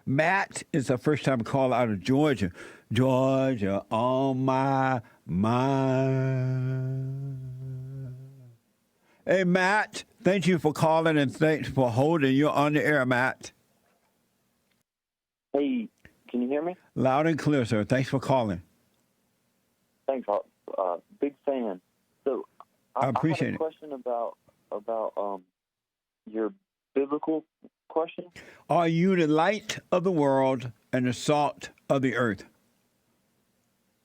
Matt is a first time call out of Georgia. Georgia on my mind. Hey, Matt, thank you for calling and thanks for holding. You're on the air, Matt. Hey, can you hear me? Loud and clear, sir. Thanks for calling. Thanks, big fan. So I I had appreciate a it. question about your biblical question. Are you the light of the world and the salt of the earth?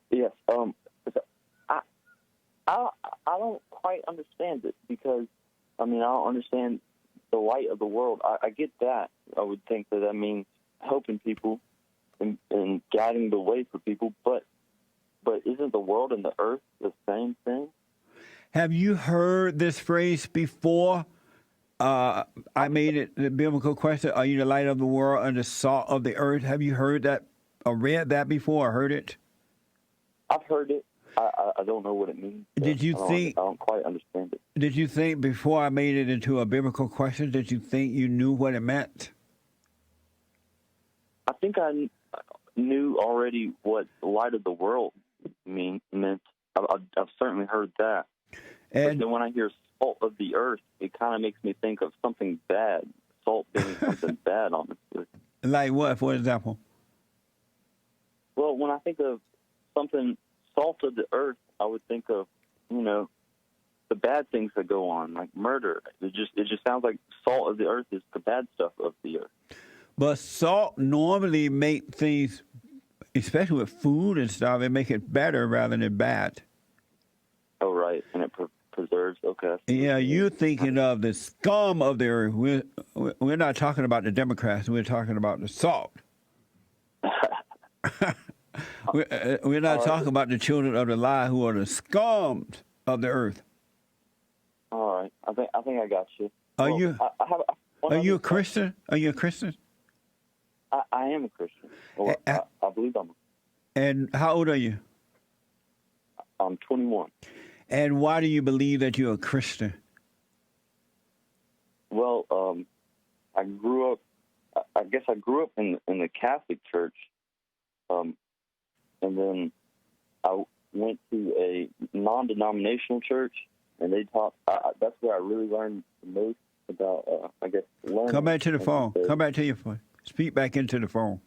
Yes. So I I I don't quite understand it because I don't understand the light of the world. I get that. I would think that means helping people and guiding the way for people, but isn't the world and the earth the same thing? Have you heard this phrase before? I made it the biblical question. Are you the light of the world and the salt of the earth? Have you heard that or read that before or heard it? I've heard it. I don't know what it means. Did you think? I don't quite understand it. Did you think before I made it into a biblical question? Did you think you knew what it meant? I think I knew already what light of the world meant. I've certainly heard that. But And then when I hear salt of the earth, it kind of makes me think of something bad. Salt being something bad, honestly. like what, for example? Well, when I think of something salt of the earth, I would think of, the bad things that go on, like murder. It just sounds like salt of the earth is the bad stuff of the earth. But salt normally make things, especially with food and stuff, it make it better rather than bad. Oh, right, and it preserves. Okay. Yeah, you're thinking of the scum of the earth. We're not talking about the Democrats. We're talking about the salt. We're not talking about the children of the lie who are the scum of the earth. All right, I think I got you. Are Well, you I have one are you a other question. Christian? Are you a Christian? I am a Christian. Well, I believe And how old are you? I'm 21. And why do you believe that you're a Christian? Well, I grew up. I guess I grew up in the Catholic Church, and then I went to a non-denominational church, and they taught. That's where I really learned the most about. I guess learning. Come back to the phone. Come back to your phone. Speak back into the phone.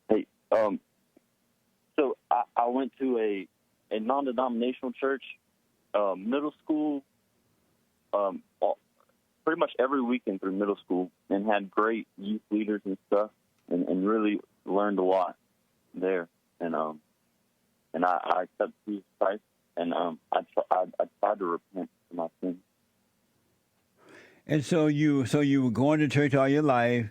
Hey, so I went to a non-denominational church, middle school, pretty much every weekend through middle school, and had great youth leaders and stuff, and really learned a lot there. And I accepted Jesus Christ, and I tried to repent for my sins. And so you were going to church all your life.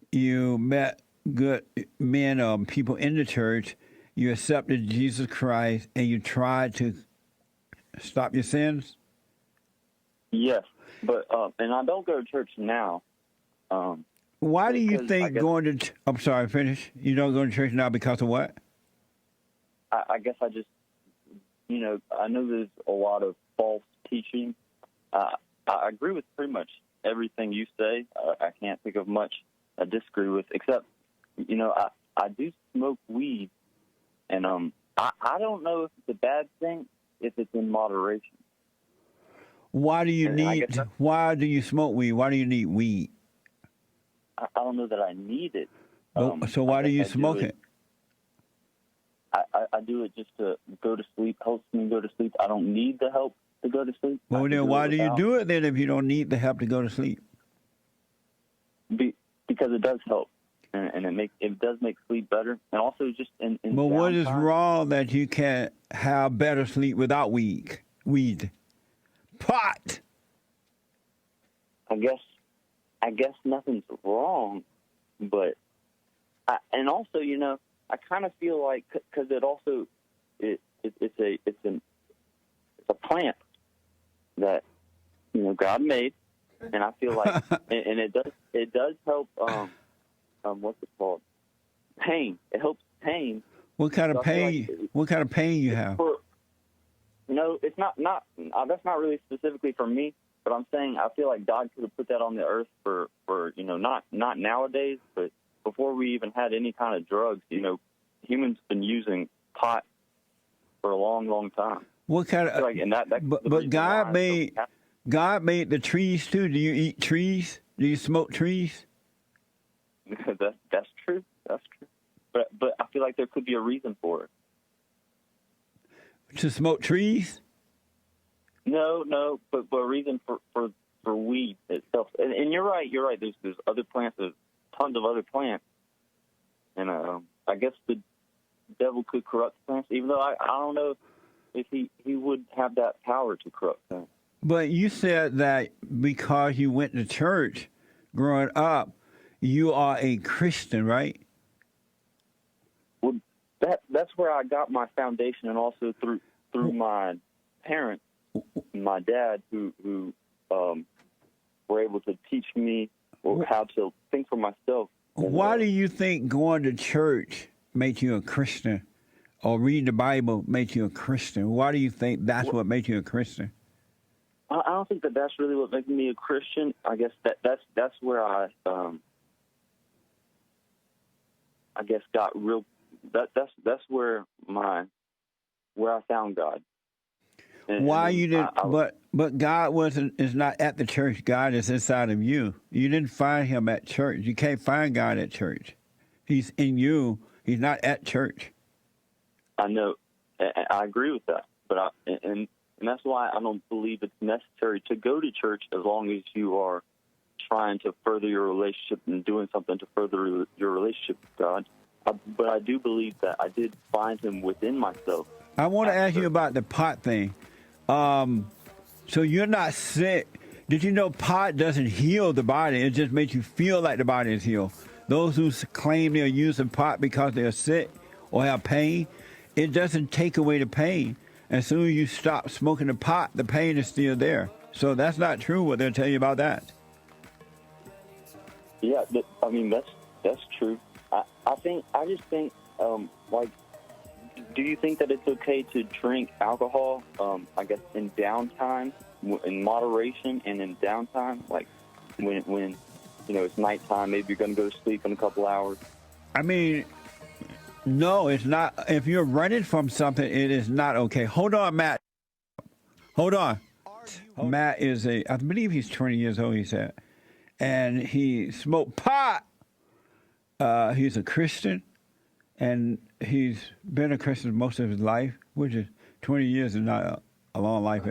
You met good men, people in the church. You accepted Jesus Christ, and you tried to stop your sins. Yes, but and I don't go to church now. Why do you because think going to? I'm sorry, finish. You don't go to church now because of what? I guess I just, I know there's a lot of false teaching. I agree with pretty much everything you say. I can't think of much I disagree with, except, I do smoke weed, and I don't know if it's a bad thing if it's in moderation. Why do you Why do you smoke weed? Why do you need weed? I don't know that I need it. So why do you smoke it? I do it just to go to sleep, helps me go to sleep. I don't need the help to go to sleep. Well, then why do you do it then if you don't need the help to go to sleep? Because it does help, and it does make sleep better, and also just in But what is downtime. wrong that you can't have better sleep without weed? Pot. I guess nothing's wrong, but and also I kind of feel like because it also it's a plant that God made, and I feel like and it does help what's it called, pain. It helps pain. What kind of So I feel pain? like What kind of pain you have? It's not that's not really specifically for me, but I'm saying I feel like God could have put that on the earth for not nowadays, but before we even had any kind of drugs, humans been using pot for a long, long time. What kind of? And that's the But reason God why. made God made the trees too. Do you eat trees? Do you smoke trees? That's true. That's true. But I feel like there could be a reason for it. To smoke trees? No, but a reason for weed itself. And you're right. There's other plants. There's tons of other plants. And I guess the devil could corrupt plants, even though I don't know if he would have that power to corrupt plants. But you said that because you went to church growing up, you are a Christian, right? Well, that's where I got my foundation, and also through my parents, my dad, who were able to teach me how to think for myself. Why do you think going to church makes you a Christian, or reading the Bible makes you a Christian? Why do you think that's what makes you a Christian? I don't think that's really what makes me a Christian. I guess that's where I guess got real. That's where I found God. Why you didn't? But God is not at the church. God is inside of you. You didn't find Him at church. You can't find God at church. He's in you. He's not at church. I know. I agree with that. But and that's why I don't believe it's necessary to go to church as long as you are trying to further your relationship and doing something to further your relationship with God. But I do believe that I did find Him within myself. I want to ask you about the pot thing. So you're not sick. Did you know pot doesn't heal the body? It just makes you feel like the body is healed. Those who claim they're using pot because they're sick or have pain, it doesn't take away the pain. As soon as you stop smoking the pot, the pain is still there. So that's not true what they'll tell you about that. Yeah, I mean, that's true. I just think, like, do you think that it's okay to drink alcohol, I guess, in downtime, in moderation and in downtime? Like, when it's nighttime, maybe you're going to go to sleep in a couple hours? I mean, no, it's not. If you're running from something, it is not okay. Hold on, Matt. Hold on. Matt is I believe he's 20 years old, he said. And he smoked pot. He's a Christian. And he's been a Christian most of his life, which is 20 years is not a long life.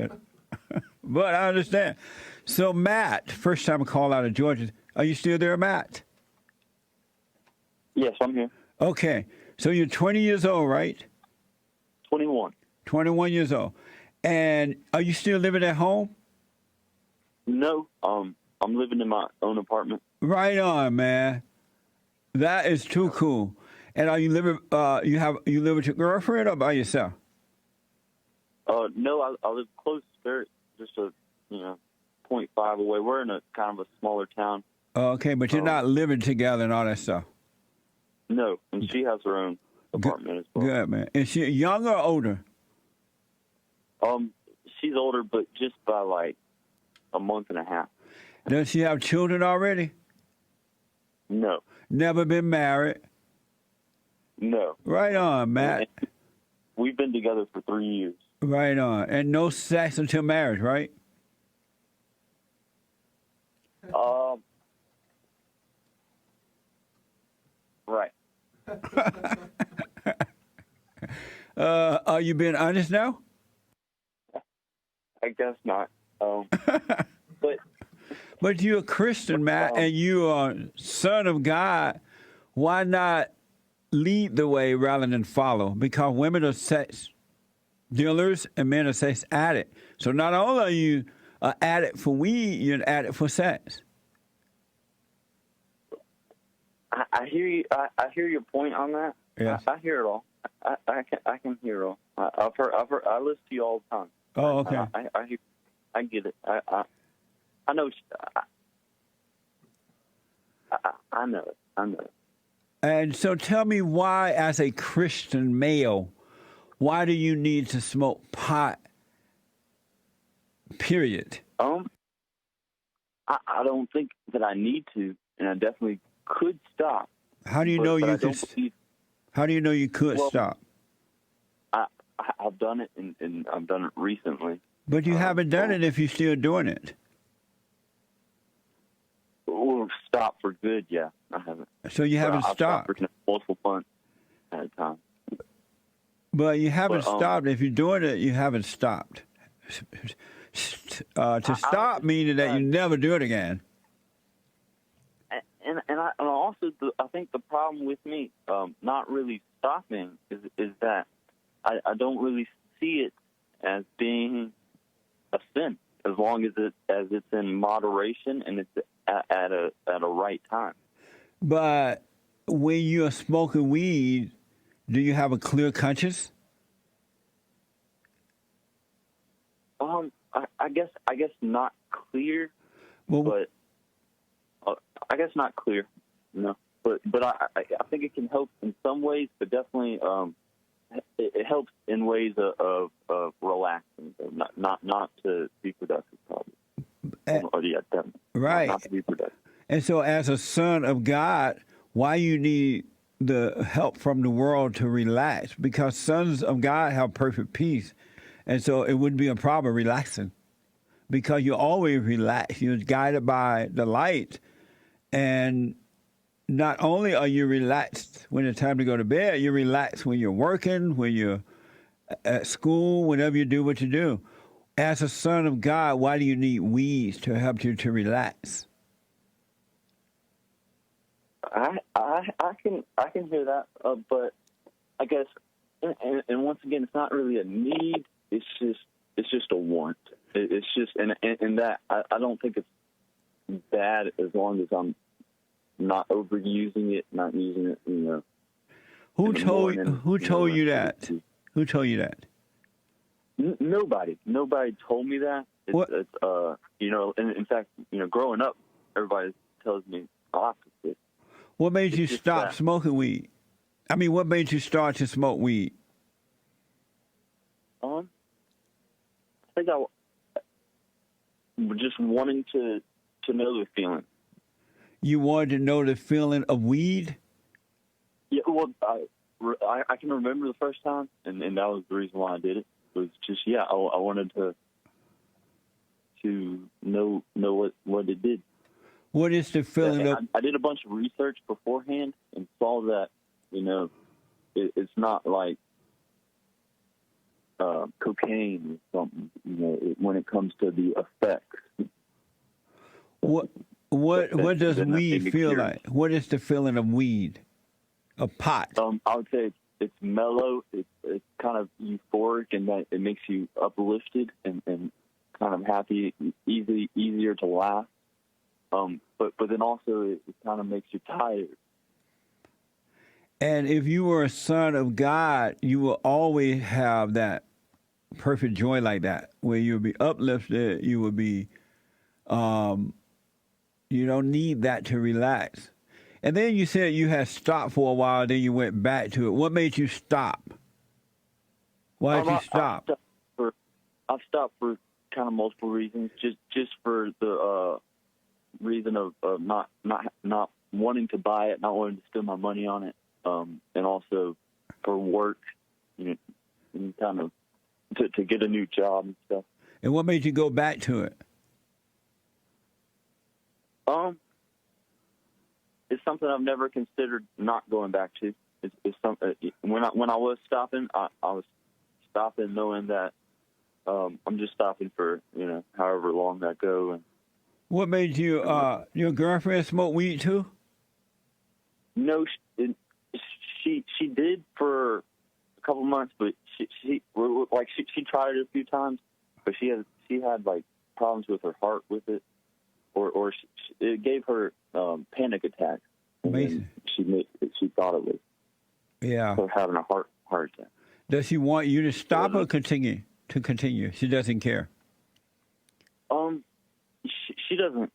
But I understand. So, Matt, first time I called out of Georgia. Are you still there, Matt? Yes, I'm here. Okay. So you're 20 years old, right? 21. 21 years old. And are you still living at home? No, I'm living in my own apartment. Right on, man. That is too cool. And are you living? You live with your girlfriend or by yourself? No, I live close, just a 0.5 away. We're in a kind of a smaller town. Okay, but you're not living together and all that stuff. No, and she has her own apartment as well. Good, man. Is she younger or older? She's older, but just by like a month and a half. Does she have children already? No. Never been married? No. Right on, Matt. We've been together for 3 years. Right on. And no sex until marriage, right? Right. Are you being honest now? I guess not. But you're a Christian, Matt, and you are son of God. Why not lead the way rather than follow? Because women are sex dealers and men are sex addicts. So not only are you an addict for weed, you're an addict for sex. I hear you. I hear your point on that. Yes. I hear it all. I can hear it all. I've heard. I listen to you all the time. Oh, okay. I get it. I know. I know it. I know it. And so tell me why, as a Christian male, why do you need to smoke pot? Period. I don't think that I need to, and I definitely could stop. How do you know but you I could? don't believe. How do you know you could Well, stop? I've done it, and I've done it recently. But you haven't done it if you're still doing it. Or stop for good, yeah. I haven't. So you haven't I've stopped stopped. for multiple months at a time. But you haven't But, stopped. If you're doing it, you haven't stopped. To stop meaning that you never do it again. And also I think the problem with me not really stopping is that I don't really see it as being a sin as long as it's in moderation and it's at a right time. But when you're smoking weed, do you have a clear conscience? I guess not clear, Well, but I guess not clear. No, but I think it can help in some ways, but definitely it helps in ways of relaxing, not to be productive, probably. Yeah, definitely. right. Not to be productive. And so, as a son of God, why you need the help from the world to relax? Because sons of God have perfect peace, and so it wouldn't be a problem relaxing, because you always relax. You're guided by the light, and not only are you relaxed when it's time to go to bed, you're relaxed when you're working, when you're at school, whenever you do what you do. As a son of God, why do you need weeds to help you to relax? I can hear that, but I guess, and once again, it's not really a need. It's just a want. It's just and that I don't think it's bad as long as I'm not overusing it, not using it. Who told you that? Who told you that? Nobody told me that. It's and in fact, growing up, everybody tells me opposite. What made you stop smoking weed? I mean, what made you start to smoke weed? I think I was just wanting to know the feeling. You wanted to know the feeling of weed? Yeah, well, I can remember the first time, and that was the reason why I did it. It was just, I wanted to know what it did. What is the feeling of... I did a bunch of research beforehand and saw that, it's not like cocaine or something, when it comes to the effects. What does weed feel like? What is the feeling of weed? A pot? I would say it's mellow. It's kind of euphoric, and that it makes you uplifted and kind of happy, easier to laugh. But then also it kind of makes you tired. And if you were a son of God, you will always have that perfect joy like that, where you'll be uplifted. You will be, you don't need that to relax. And then you said you had stopped for a while, then you went back to it. What made you stop? Why did you stop? I've stopped for kind of multiple reasons. Just for the reason of not wanting to buy it, not wanting to spend my money on it, and also for work, and kind of to get a new job and stuff. And what made you go back to it? It's something I've never considered not going back to. It's something when I was stopping, I was stopping knowing that I'm just stopping for however long I go. And what made you your girlfriend smoke weed too? No, she did for a couple months, but she tried it a few times, but she had like problems with her heart with it, or it gave her panic attacks. Amazing. She thought it was her having a heart attack. Does she want you to stop or continue? To continue, she doesn't care. She doesn't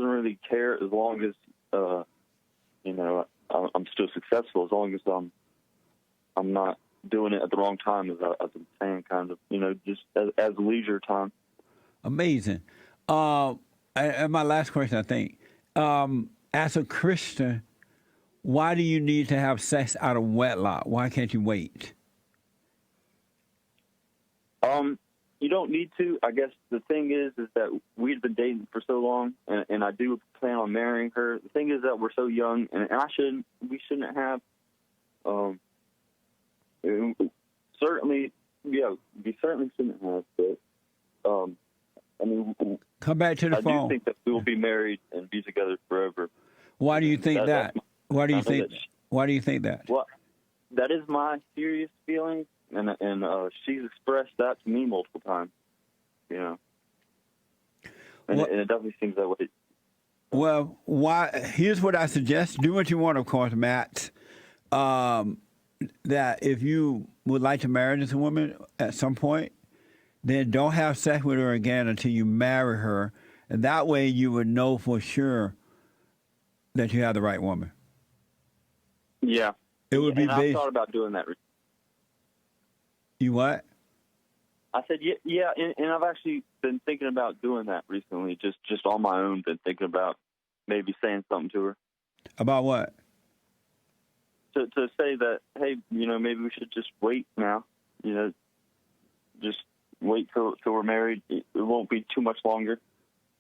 really care as long as I'm still successful. As long as I'm not doing it at the wrong time, as I'm saying, kind of, just as leisure time. Amazing. And my last question, I think, as a Christian, Why do you need to have sex out of wedlock? Why can't you wait? You don't need to. I guess the thing is that we've been dating for so long, and I do plan on marrying her. The thing is that we're so young, and we shouldn't have. Certainly, yeah, we certainly shouldn't have. But I mean, Come back to the I phone. do think that we will be married and be together forever. Why do you think that? Why do you I know think? that Why do you think that? Well, that is my serious feeling, and she's expressed that to me multiple times. You know, and it definitely seems that way. Well, why? Here's what I suggest: do what you want, of course, Matt. That if you would like to marry this woman at some point, then don't have sex with her again until you marry her, and that way you would know for sure that you have the right woman. Yeah, It would be and based. I've thought about doing that. You what? I said, yeah, and I've actually been thinking about doing that recently, just on my own. Been thinking about maybe saying something to her. About what? To say that, hey, maybe we should just wait now. Just wait till we're married. It won't be too much longer.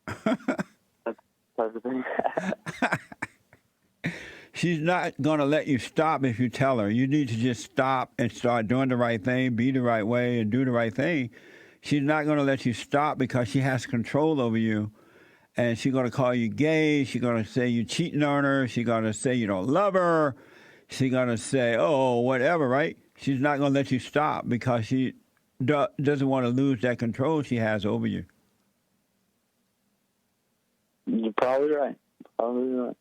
That type of thing. She's not going to let you stop if you tell her. You need to just stop and start doing the right thing, be the right way, and do the right thing. She's not going to let you stop because she has control over you. And she's going to call you gay. She's going to say you're cheating on her. She's going to say you don't love her. She's going to say, oh, whatever, right? She's not going to let you stop because she doesn't want to lose that control she has over you. You're probably right. Probably right.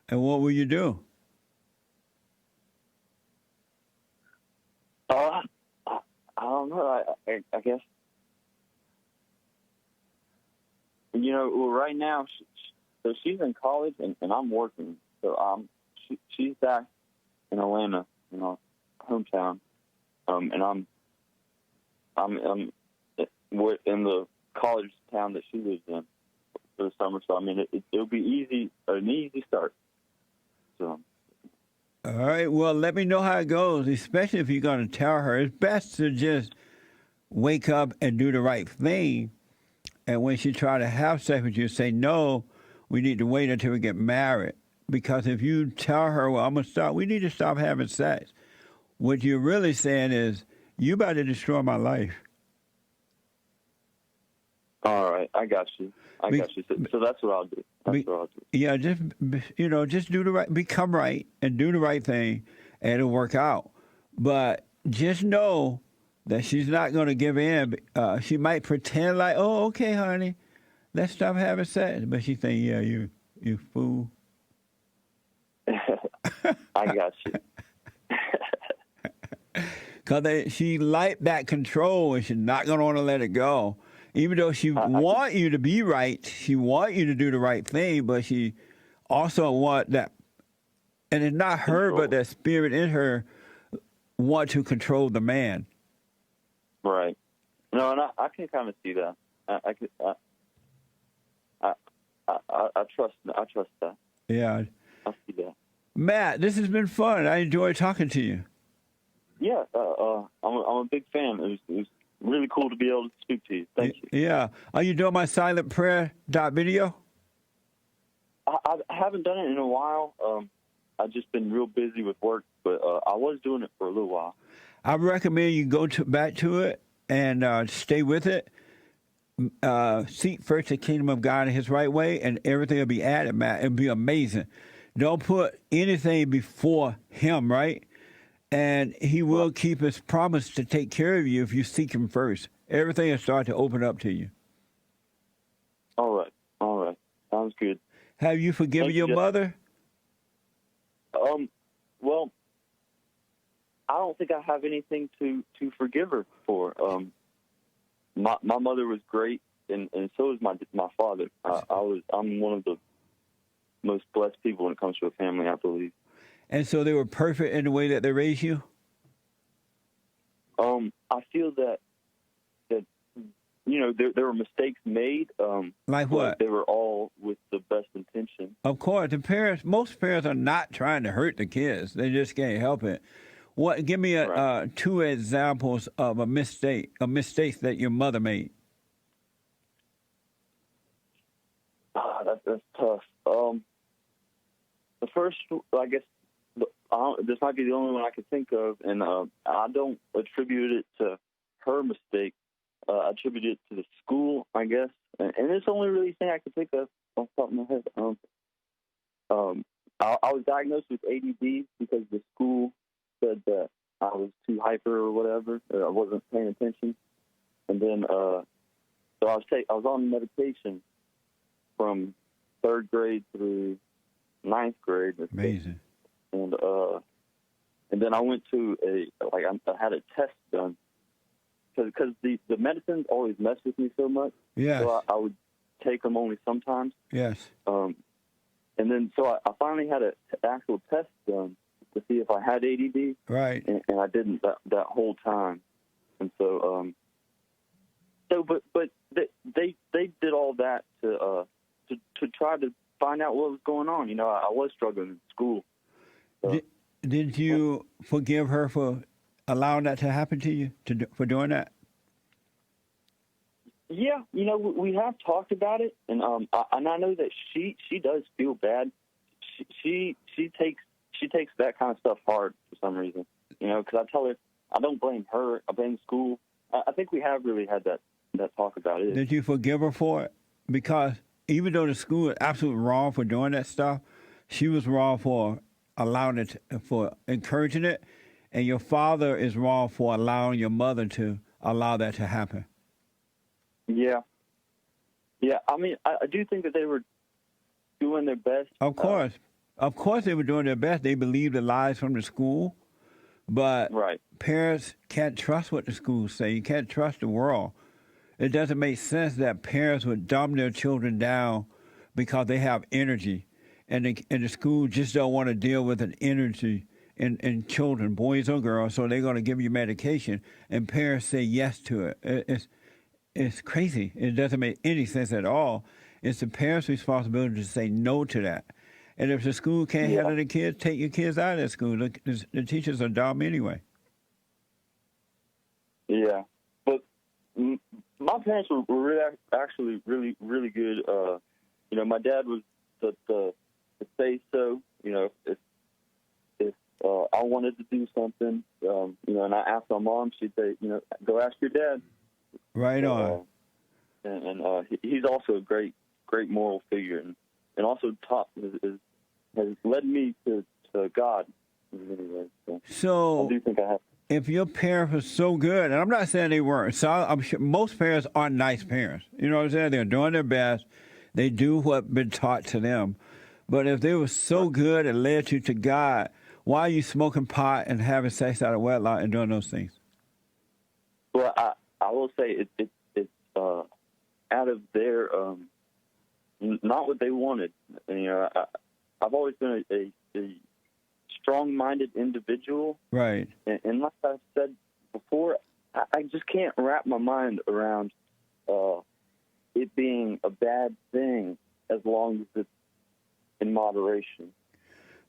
And what will you do? I don't know. I guess. Well, right now, so she's in college and I'm working. So she's back in Atlanta, hometown, and I'm in the college town that she lives in for the summer. So I mean, it'll be an easy start. So. All right. Well, let me know how it goes, especially if you're going to tell her. It's best to just wake up and do the right thing. And when she try to have sex with you, say, no, we need to wait until we get married. Because if you tell her, well, I'm going to stop, we need to stop having sex. What you're really saying is, you about to destroy my life. All right. I got you. So that's what I'll do. Yeah, just do the right, become right and do the right thing, and it'll work out. But just know that she's not going to give in. She might pretend like, oh, okay, honey, let's stop having sex. But she think, yeah, you fool. I got you. Because she like that control, and she's not going to want to let it go. Even though she want you to be right, she want you to do the right thing, but she also want that, and it's not her, but that spirit in her want to control the man. Right. No, and I can kind of see that. I trust that. Yeah. I see that. Matt, this has been fun. I enjoyed talking to you. Yeah, I'm a big fan. It was really cool to be able to speak to you. Thank you. Yeah. Are you doing my silent prayer video? I haven't done it in a while. I've just been real busy with work, but I was doing it for a little while. I recommend you go back to it and stay with it. Seek first the kingdom of God in His right way, and everything will be added, Matt. It'll be amazing. Don't put anything before Him, right? And He will keep His promise to take care of you if you seek Him first. Everything will start to open up to you. All right. Sounds good. Have you forgiven your mother? Well, I don't think I have anything to forgive her for. My mother was great, and so is my father. I'm one of the most blessed people when it comes to a family, I believe. And so they were perfect in the way that they raised you? I feel that there were mistakes made. Like but what? they were all with the best intention. Of course, most parents are not trying to hurt the kids. They just can't help it. What? Give me Right. two examples of a mistakes that your mother made. That's tough. The first, I guess, this might be the only one I can think of, and I don't attribute it to her mistake. I attribute it to the school, I guess, and it's the only really thing I can think of off the top of my head. I was diagnosed with ADD because the school said that I was too hyper or whatever. I wasn't paying attention, and then so I was on medication from third grade through ninth grade. Amazing. And then I went to I had a test done because the medicines always mess with me so much. Yes. So I would take them only sometimes. Yes. And then so I finally had an actual test done to see if I had ADD. Right. And I didn't that whole time. And so but they did all that to try to find out what was going on. I was struggling in school. So. Did you forgive her for allowing that to happen to you, for doing that? Yeah, we have talked about it, and I know that she does feel bad. She takes that kind of stuff hard for some reason. Because I tell her I don't blame her. I blame school. I think we have really had that talk about it. Did you forgive her for it? Because even though the school is absolutely wrong for doing that stuff, she was wrong for allowing it, for encouraging it, and your father is wrong for allowing your mother to allow that to happen. Yeah. I mean, I do think that they were doing their best. Of course, they were doing their best. They believed the lies from the school, but right. Parents can't trust what the schools say. You can't trust the world. It doesn't make sense that parents would dumb their children down because they have energy, and the school just don't want to deal with an energy in children, boys or girls, so they're going to give you medication, and parents say yes to it. It's crazy. It doesn't make any sense at all. It's the parents' responsibility to say no to that. And if the school can't handle the kids, take your kids out of that school. The teachers are dumb anyway. Yeah, but my parents were actually really, really good. My dad was the say so. If I wanted to do something, and I asked my mom, she'd say, go ask your dad. Right on. And he's also a great moral figure, and also has led me to God in many ways. So I do think I have. If your parents were so good, and I'm not saying they weren't, so I'm sure most parents aren't nice parents. You know what I'm saying? They're doing their best. They do what's been taught to them. But if they were so good and led you to God, why are you smoking pot and having sex out of wedlock and doing those things? Well, I will say it's out of their not what they wanted. I've always been a strong-minded individual, right? And like I said before, I just can't wrap my mind around it being a bad thing as long as it's in moderation.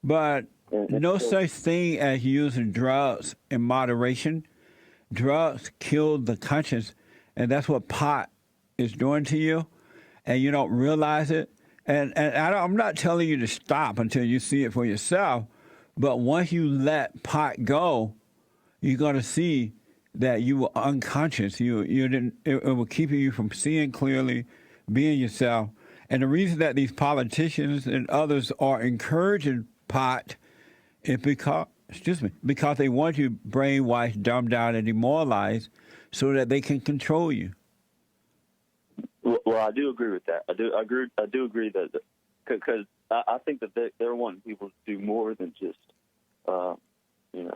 But no such thing as using drugs in moderation. Drugs kill the conscience, and that's what pot is doing to you, and you don't realize it. And I'm not telling you to stop until you see it for yourself, but once you let pot go, you're going to see that you were unconscious. You didn't. It will keep you from seeing clearly, being yourself. And the reason that these politicians and others are encouraging pot is because they want you brainwashed, dumbed down, and demoralized so that they can control you. Well, I do agree with that. I do agree that because I think that they're wanting people to do more than just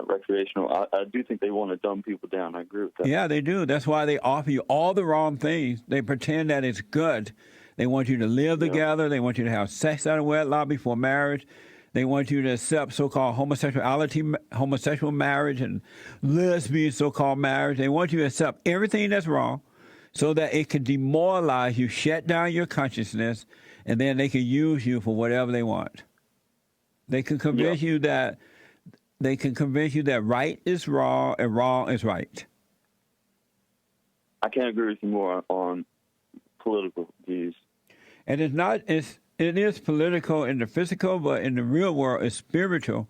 recreational. I do think they want to dumb people down. I agree with that. Yeah, they do. That's why they offer you all the wrong things. They pretend that it's good. They want you to live together. They want you to have sex out of wedlock before marriage. They want you to accept so-called homosexual marriage and lesbian so-called marriage. They want you to accept everything that's wrong. so that it can demoralize you, shut down your consciousness, and then they can use you for whatever they want. They can convince you that right is wrong and wrong is right. I can't agree with you more on political views. And it is political in the physical, but in the real world it's spiritual,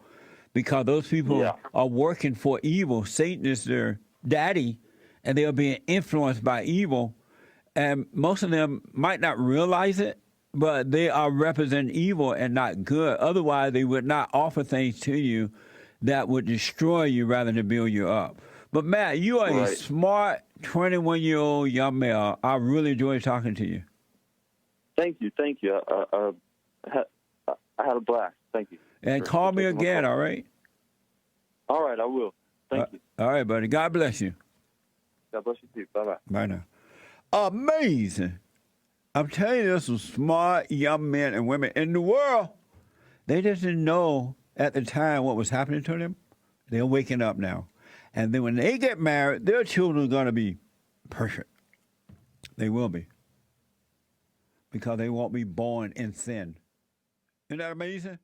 because those people are working for evil. Satan is their daddy, and they are being influenced by evil. And most of them might not realize it, but they are representing evil and not good. Otherwise, they would not offer things to you that would destroy you rather than build you up. But Matt, you are a smart 21-year-old young male. I really enjoyed talking to you. Thank you. I had a blast. Thank you. And call me again, all right? All right, I will. Thank you. All right, buddy. God bless you. God bless you too. Bye-bye. Bye now. Amazing. I'm telling you, there's some smart young men and women in the world. They just didn't know at the time what was happening to them. They're waking up now. And then when they get married, their children are going to be perfect. They will be. Because they won't be born in sin. Isn't that amazing?